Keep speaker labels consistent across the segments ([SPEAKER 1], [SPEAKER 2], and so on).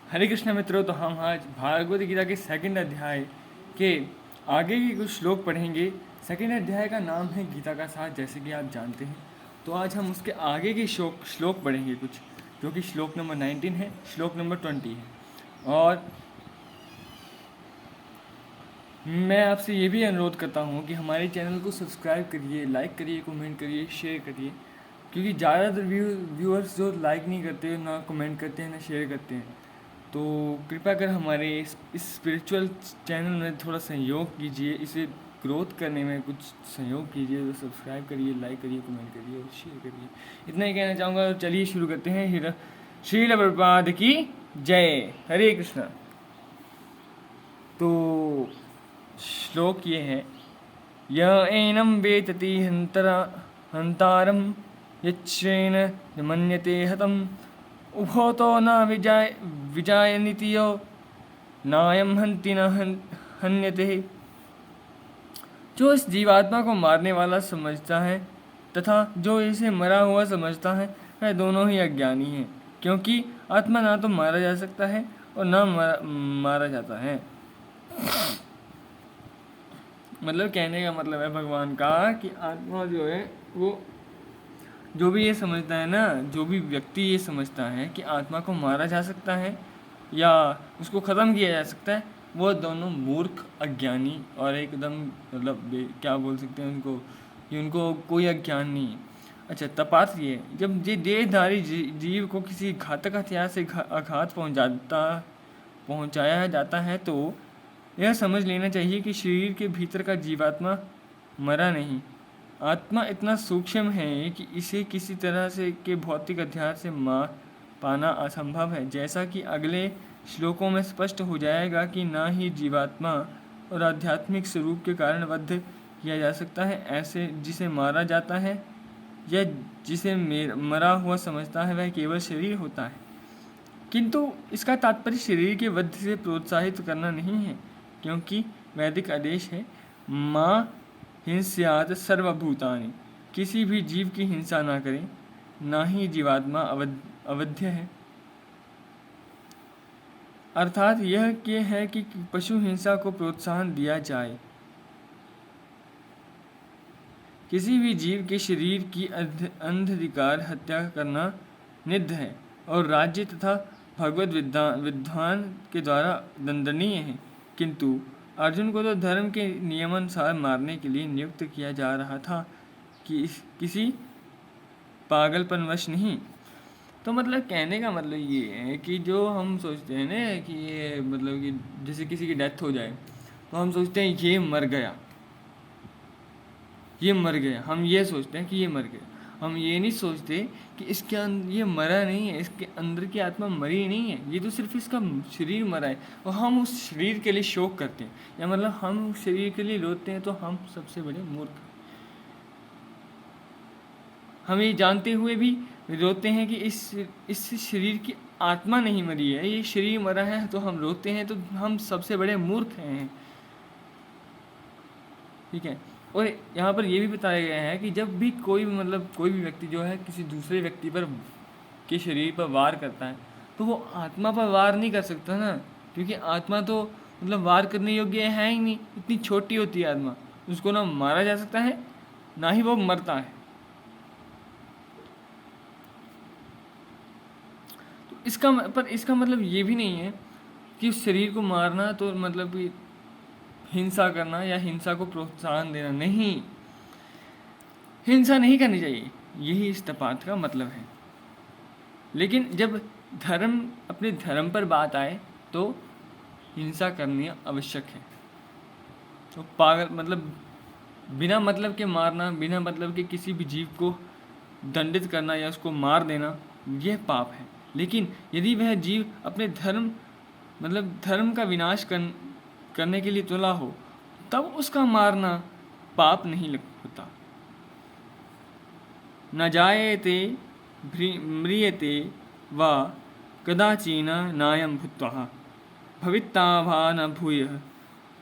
[SPEAKER 1] हरे कृष्ण मित्रों, तो हम आज भागवत गीता के सेकंड अध्याय के आगे के कुछ श्लोक पढ़ेंगे। सेकंड अध्याय का नाम है गीता का सार, जैसे कि आप जानते हैं। तो आज हम उसके आगे के श्लोक पढ़ेंगे कुछ, जो कि श्लोक नंबर 19 है, श्लोक नंबर 20 है। और मैं आपसे ये भी अनुरोध करता हूँ कि हमारे चैनल को सब्सक्राइब करिए, लाइक करिए, कमेंट करिए, शेयर करिए, क्योंकि ज़्यादातर व्यूअर्स जो लाइक नहीं करते, ना कमेंट करते हैं, ना शेयर करते हैं। तो कृपया कर हमारे इस स्पिरिचुअल चैनल में थोड़ा सहयोग कीजिए, इसे ग्रोथ करने में कुछ सहयोग कीजिए। तो सब्सक्राइब करिए, लाइक करिए, कमेंट करिए और शेयर करिए। इतना ही कहना चाहूँगा। तो चलिए शुरू करते हैं। श्रील प्रभुपाद की जय। हरे कृष्ण। तो श्लोक ये है, य एनं वेतति हंतारं यच्छ्रेण मन्यते हतम् उभोतो न विजायनिति यो नायम हन्ति न हन्यते। जो इस जीवात्मा को मारने वाला समझता है तथा जो इसे मरा हुआ समझता है, वह दोनों ही अज्ञानी हैं, क्योंकि आत्मा ना तो मारा जा सकता है और ना मारा जाता है। मतलब कहने का मतलब है भगवान का कि आत्मा जो है वो, जो भी ये समझता है ना, जो भी व्यक्ति ये समझता है कि आत्मा को मारा जा सकता है या उसको ख़त्म किया जा सकता है, वो दोनों मूर्ख, अज्ञानी और एकदम मतलब क्या बोल सकते हैं उनको, कि उनको कोई अज्ञान नहीं है। अच्छा, तपात ये, जब ये देहधारी जीव को किसी घातक हथियार से आघात पहुंचाया जाता है तो यह समझ लेना चाहिए कि शरीर के भीतर का जीवात्मा मरा नहीं। आत्मा इतना सूक्ष्म है कि इसे किसी तरह से के भौतिक हथियार से मार पाना असंभव है। जैसा कि अगले श्लोकों में स्पष्ट हो जाएगा कि ना ही जीवात्मा और आध्यात्मिक स्वरूप के कारण वध किया जा सकता है। ऐसे जिसे मारा जाता है या जिसे मरा हुआ समझता है, वह केवल शरीर होता है। किंतु इसका तात्पर्य शरीर के वध से प्रोत्साहित करना नहीं है, क्योंकि वैदिक आदेश है, माँ हिंस्यात् सर्वभूतानि, किसी भी जीव की हिंसा ना करें, ना ही जीवात्मा अवध्य है। अर्थात यह है कि पशु हिंसा को प्रोत्साहन दिया जाए। किसी भी जीव के शरीर की अंधाधिकार हत्या करना निषिद्ध है और राज्य तथा भगवत विद्वान के द्वारा दंडनीय है। किंतु अर्जुन को तो धर्म के नियमानुसार मारने के लिए नियुक्त किया जा रहा था, कि किसी पागलपनवश नहीं। तो मतलब कहने का मतलब ये है कि जो हम सोचते हैं ना कि ये मतलब कि जैसे किसी की डेथ हो जाए तो हम सोचते हैं ये मर गया, ये मर गया। हम ये सोचते हैं कि ये मर गया। हम ये नहीं सोचते कि इसके अंदर ये मरा नहीं है, इसके अंदर की आत्मा मरी नहीं है, ये तो सिर्फ इसका शरीर मरा है। और हम उस शरीर के लिए शोक करते हैं, या मतलब हम उस शरीर के लिए रोते हैं, तो हम सबसे बड़े मूर्ख हैं। हम ये जानते हुए भी रोते हैं कि इस शरीर की आत्मा नहीं मरी है, ये शरीर मरा है, तो हम रोते हैं, तो हम सबसे बड़े मूर्ख हैं। ठीक है। और यहाँ पर ये भी बताया गया है कि जब भी कोई भी व्यक्ति जो है किसी दूसरे व्यक्ति पर के शरीर पर वार करता है, तो वो आत्मा पर वार नहीं कर सकता ना, क्योंकि आत्मा तो मतलब वार करने योग्य है ही नहीं, इतनी छोटी होती है आत्मा। उसको ना मारा जा सकता है, ना ही वो मरता है। तो इसका मतलब ये भी नहीं है कि उस शरीर को मारना तो मतलब कि हिंसा करना या हिंसा को प्रोत्साहन देना। नहीं, हिंसा नहीं करनी चाहिए, यही इस तपात का मतलब है। लेकिन जब अपने धर्म पर बात आए तो हिंसा करनी आवश्यक है। तो पागल मतलब बिना मतलब के मारना, बिना मतलब के किसी भी जीव को दंडित करना या उसको मार देना, यह पाप है। लेकिन यदि वह जीव अपने धर्म का विनाश करने के लिए तुला हो, तब उसका मारना पाप नहीं होता। न जायते म्रियते वा कदाचिन नायं भूत्वा भवित्ताभा न भूयः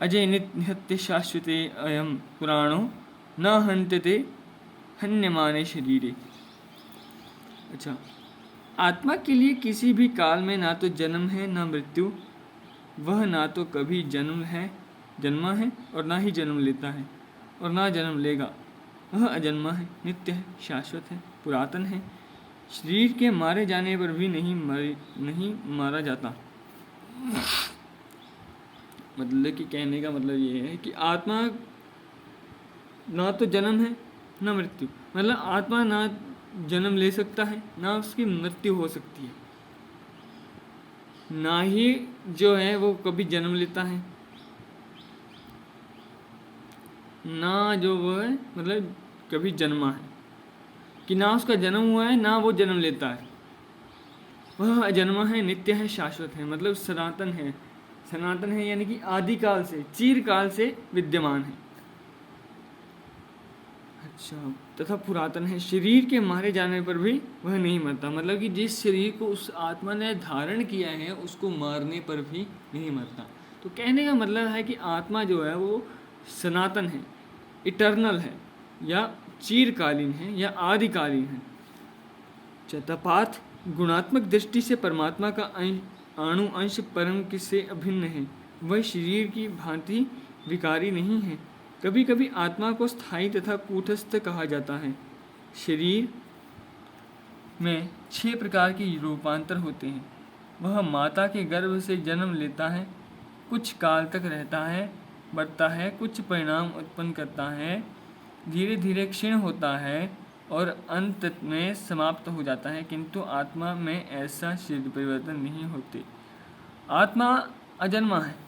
[SPEAKER 1] अजय नित्य शाश्वते अयं पुराणो न हन्त्यते हन्यमाने शरीरे। अच्छा, आत्मा के लिए किसी भी काल में ना तो जन्म है ना मृत्यु, वह ना तो कभी जन्मा है और ना ही जन्म लेता है और ना जन्म लेगा। वह अजन्मा है, नित्य है, शाश्वत है, पुरातन है, शरीर के मारे जाने पर भी नहीं मारा जाता। मतलब कि कहने का मतलब ये है कि आत्मा ना तो जन्म है ना मृत्यु, मतलब आत्मा ना जन्म ले सकता है ना उसकी मृत्यु हो सकती है, ना ही जो है वो कभी जन्म लेता है, ना जो वो है मतलब कभी जन्मा है, कि ना उसका जन्म हुआ है ना वो जन्म लेता है। वह अजन्मा है, नित्य है, शाश्वत है, मतलब सनातन है। सनातन है यानी कि आदिकाल से, चिरकाल से विद्यमान है। अच्छा, तथा पुरातन है, शरीर के मारे जाने पर भी वह नहीं मरता, मतलब कि जिस शरीर को उस आत्मा ने धारण किया है उसको मारने पर भी नहीं मरता। तो कहने का मतलब है कि आत्मा जो है वो सनातन है, इटर्नल है, या चिरकालीन है, या आदिकालीन है। चतपात गुणात्मक दृष्टि से परमात्मा का अणु अंश परम से अभिन्न है। वह शरीर की भांति विकारी नहीं है। कभी कभी आत्मा को स्थायी तथा कूटस्थ कहा जाता है। शरीर में 6 प्रकार के रूपांतर होते हैं। वह माता के गर्भ से जन्म लेता है, कुछ काल तक रहता है, बढ़ता है, कुछ परिणाम उत्पन्न करता है, धीरे धीरे क्षीण होता है और अंत में समाप्त हो जाता है। किंतु आत्मा में ऐसा शरीर परिवर्तन नहीं होते। आत्मा अजन्मा है,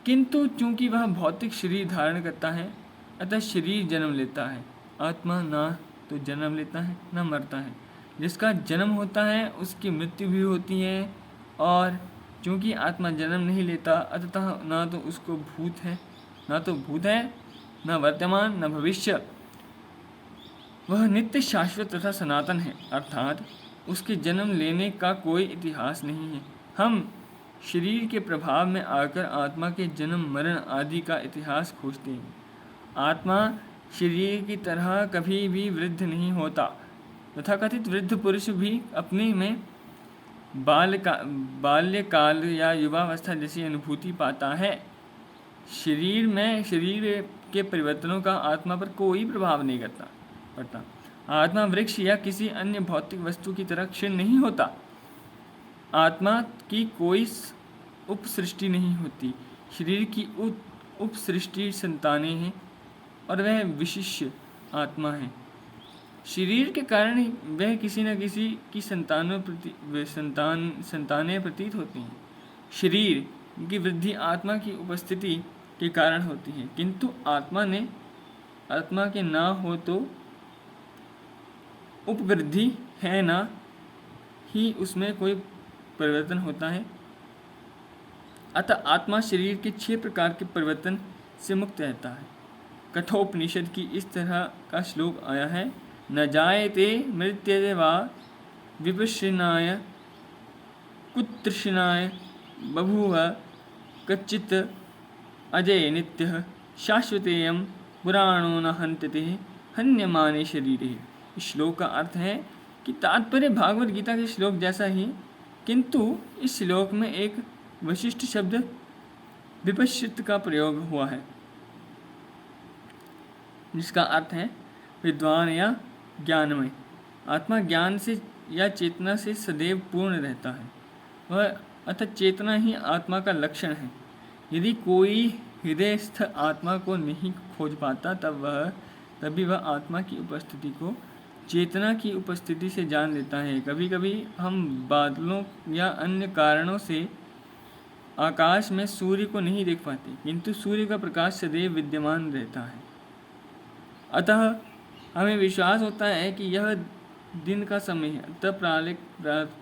[SPEAKER 1] किंतु चूंकि वह भौतिक शरीर धारण करता है अतः शरीर जन्म लेता है। आत्मा ना तो जन्म लेता है ना मरता है। जिसका जन्म होता है उसकी मृत्यु भी होती है, और चूंकि आत्मा जन्म नहीं लेता अतः ना तो उसको भूत है न वर्तमान न भविष्य। वह नित्य, शाश्वत तथा सनातन है, अर्थात उसके जन्म लेने का कोई इतिहास नहीं है। हम शरीर के प्रभाव में आकर आत्मा के जन्म मरण आदि का इतिहास खोजते हैं। आत्मा शरीर की तरह कभी भी वृद्ध नहीं होता। तथाकथित वृद्ध पुरुष भी अपने में बाल्यकाल या युवावस्था जैसी अनुभूति पाता है। शरीर के परिवर्तनों का आत्मा पर कोई प्रभाव नहीं पड़ता। आत्मा वृक्ष या किसी अन्य भौतिक वस्तु की तरह क्षीण नहीं होता। आत्मा की कोई उपसृष्टि नहीं होती। शरीर की उपसृष्टि संतानें हैं और वह विशिष्ट आत्मा है। शरीर के कारण वह किसी न किसी की संतानें प्रतीत होती हैं। शरीर की वृद्धि आत्मा की उपस्थिति के कारण होती है, किंतु आत्मा के ना हो तो उपवृद्धि है, ना ही उसमें कोई परिवर्तन होता है। अतः आत्मा शरीर के 6 प्रकार के परिवर्तन से मुक्त रहता है। कठोपनिषद की इस तरह का श्लोक आया है, न जायते मृत्यते वा विपश्यनाय कुतृष्णाय बभूव कच्चित् अजय नित्यः शाश्वतेयं पुराणो न हन्त्यते हन्यमाने शरीरे। इस श्लोक का अर्थ है कि तात्पर्य भागवत गीता के श्लोक जैसा ही, किंतु इस श्लोक में एक विशिष्ट शब्द विपश्चित का प्रयोग हुआ है, जिसका अर्थ है विद्वान या ज्ञानमय। आत्मा ज्ञान से या चेतना से सदैव पूर्ण रहता है। वह अतः चेतना ही आत्मा का लक्षण है। यदि कोई हृदयस्थ आत्मा को नहीं खोज पाता तभी वह आत्मा की उपस्थिति को चेतना की उपस्थिति से जान लेता है। कभी कभी हम बादलों या अन्य कारणों से आकाश में सूर्य को नहीं देख पाते, किंतु सूर्य का प्रकाश सदैव विद्यमान रहता है। अतः हमें विश्वास होता है कि यह दिन का समय है। तब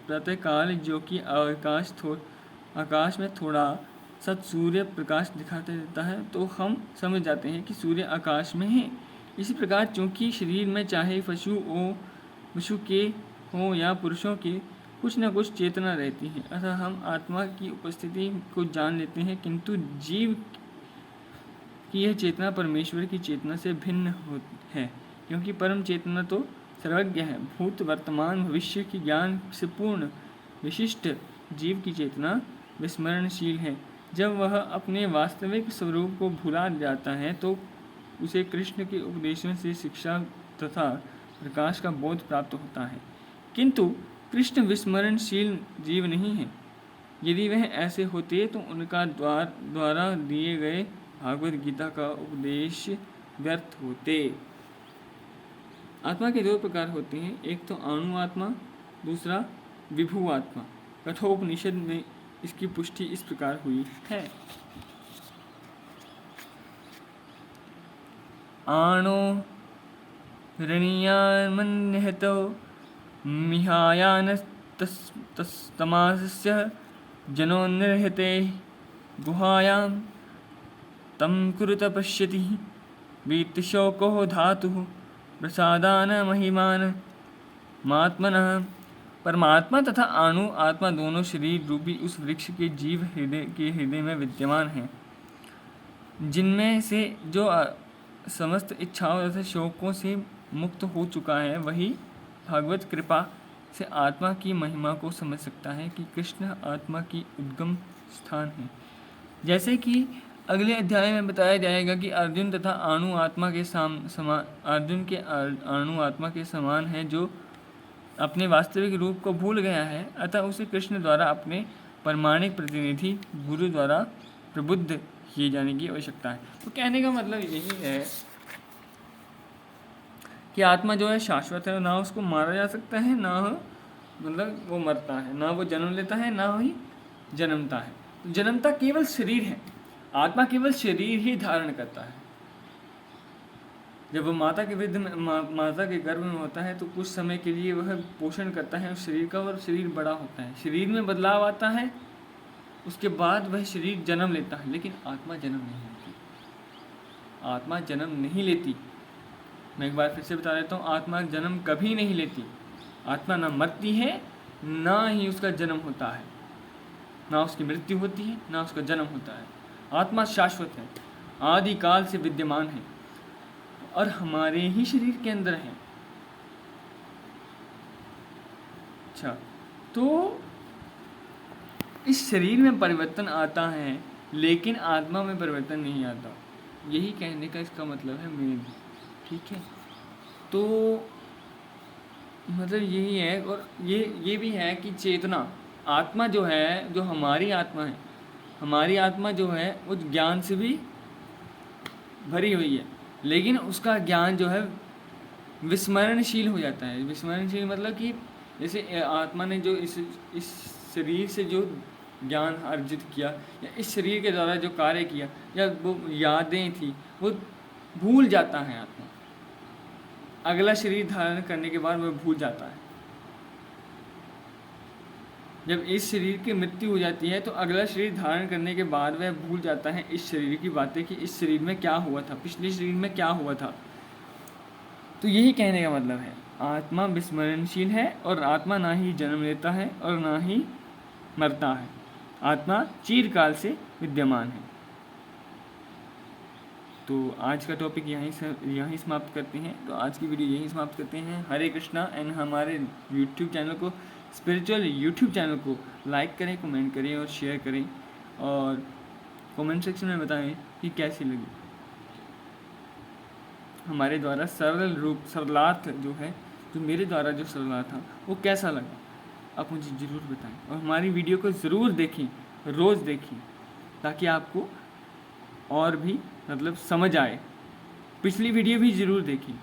[SPEAKER 1] प्रातःकाल जो कि आकाश में थोड़ा सा सूर्य प्रकाश दिखाते रहता है, तो हम समझ जाते हैं कि सूर्य आकाश में है। इसी प्रकार चूँकि शरीर में चाहे पशु के हों या पुरुषों के, कुछ न कुछ चेतना रहती है। अतः हम आत्मा की उपस्थिति को जान लेते हैं, किंतु जीव की यह चेतना परमेश्वर की चेतना से भिन्न है, क्योंकि परम चेतना तो सर्वज्ञ है, भूत वर्तमान भविष्य की ज्ञान से पूर्ण विशिष्ट जीव की चेतना विस्मरणशील है। जब वह अपने वास्तविक स्वरूप को भुला जाता है तो उसे कृष्ण के उपदेशों से शिक्षा तथा प्रकाश का बोध प्राप्त होता है, किंतु कृष्ण विस्मरणशील जीव नहीं है। यदि वह ऐसे होते तो उनका द्वारा दिए गए भागवत गीता का उपदेश व्यर्थ होते। आत्मा के दो प्रकार होते हैं, एक तो अणु आत्मा, दूसरा विभु आत्मा। कठोपनिषद में इसकी पुष्टि इस प्रकार हुई है। आणो ऋणीयान्मन्यहतो मिहायानस्तमास्य जनो निर्हते गुहायां तं कुरुत पश्यति वीतशोको धातुः प्रसादान महिमान मात्मनः। परमात्मा तथा अणु आत्मा दोनों शरीर रूपी उस वृक्ष के जीव हृदय में विद्यमान हैं, जिनमें से जो समस्त इच्छाओं तथा शोकों से मुक्त हो चुका है वही भागवत कृपा से आत्मा की महिमा को समझ सकता है कि कृष्ण आत्मा की उद्गम स्थान है। जैसे कि अगले अध्याय में बताया जाएगा कि अर्जुन तथा अणु आत्मा के अर्जुन के अणु आत्मा के समान है, जो अपने वास्तविक रूप को भूल गया है, अतः उसे कृष्ण द्वारा अपने परमाणिक प्रतिनिधि गुरु द्वारा प्रबुद्ध किए जाने की आवश्यकता है। तो कहने का मतलब यही है कि आत्मा जो है शाश्वत है, ना उसको मारा जा सकता है, ना मतलब वो मरता है, ना वो जन्म लेता है, ना ही जन्मता है। तो जन्मता केवल शरीर है, आत्मा केवल शरीर ही धारण करता है। जब वो माता के गर्भ में होता है तो कुछ समय के लिए वह पोषण करता है उस शरीर का, और शरीर बड़ा होता है, शरीर में बदलाव आता है, उसके बाद वह शरीर जन्म लेता है। लेकिन आत्मा जन्म नहीं लेती, आत्मा जन्म नहीं लेती। मैं एक बार फिर से बता देता हूँ, आत्मा जन्म कभी नहीं लेती। आत्मा ना मरती है, ना ही उसका जन्म होता है, ना उसकी मृत्यु होती है, ना उसका जन्म होता है। आत्मा शाश्वत है, आदि काल से विद्यमान है और हमारे ही शरीर के अंदर है। अच्छा, तो इस शरीर में परिवर्तन आता है लेकिन आत्मा में परिवर्तन नहीं आता, यही कहने का इसका मतलब है मेन। ठीक है, तो मतलब यही है। और ये भी है कि चेतना, आत्मा जो है, जो हमारी आत्मा है, हमारी आत्मा जो है वो ज्ञान से भी भरी हुई है, लेकिन उसका ज्ञान जो है विस्मरणशील हो जाता है। विस्मरणशील मतलब कि जैसे आत्मा ने जो इस शरीर से जो ज्ञान अर्जित किया या इस शरीर के द्वारा जो कार्य किया या वो यादें थी, वो भूल जाता है आत्मा। अगला शरीर धारण करने के बाद वह भूल जाता है। जब इस शरीर की मृत्यु हो जाती है तो अगला शरीर धारण करने के बाद वह भूल जाता है इस शरीर की बातें कि इस शरीर में क्या हुआ था, पिछले शरीर में क्या हुआ था। तो यही कहने का मतलब है, आत्मा विस्मरणशील है और आत्मा ना ही जन्म लेता है और ना ही मरता है। आत्मा चिरकाल से विद्यमान है। तो आज का टॉपिक यहीं समाप्त करते हैं। तो आज की वीडियो यहीं समाप्त करते हैं। हरे कृष्णा। एंड हमारे यूट्यूब चैनल को, स्पिरिचुअल यूट्यूब चैनल को लाइक करें, कमेंट करें और शेयर करें, और कमेंट सेक्शन में बताएं कि कैसी लगी हमारे द्वारा सरलार्थ जो है, जो मेरे द्वारा जो सरलार्थ था वो कैसा लगा, आप मुझे ज़रूर बताएं। और हमारी वीडियो को ज़रूर देखें, रोज़ देखें, ताकि आपको और भी मतलब समझ आए। पिछली वीडियो भी ज़रूर देखें।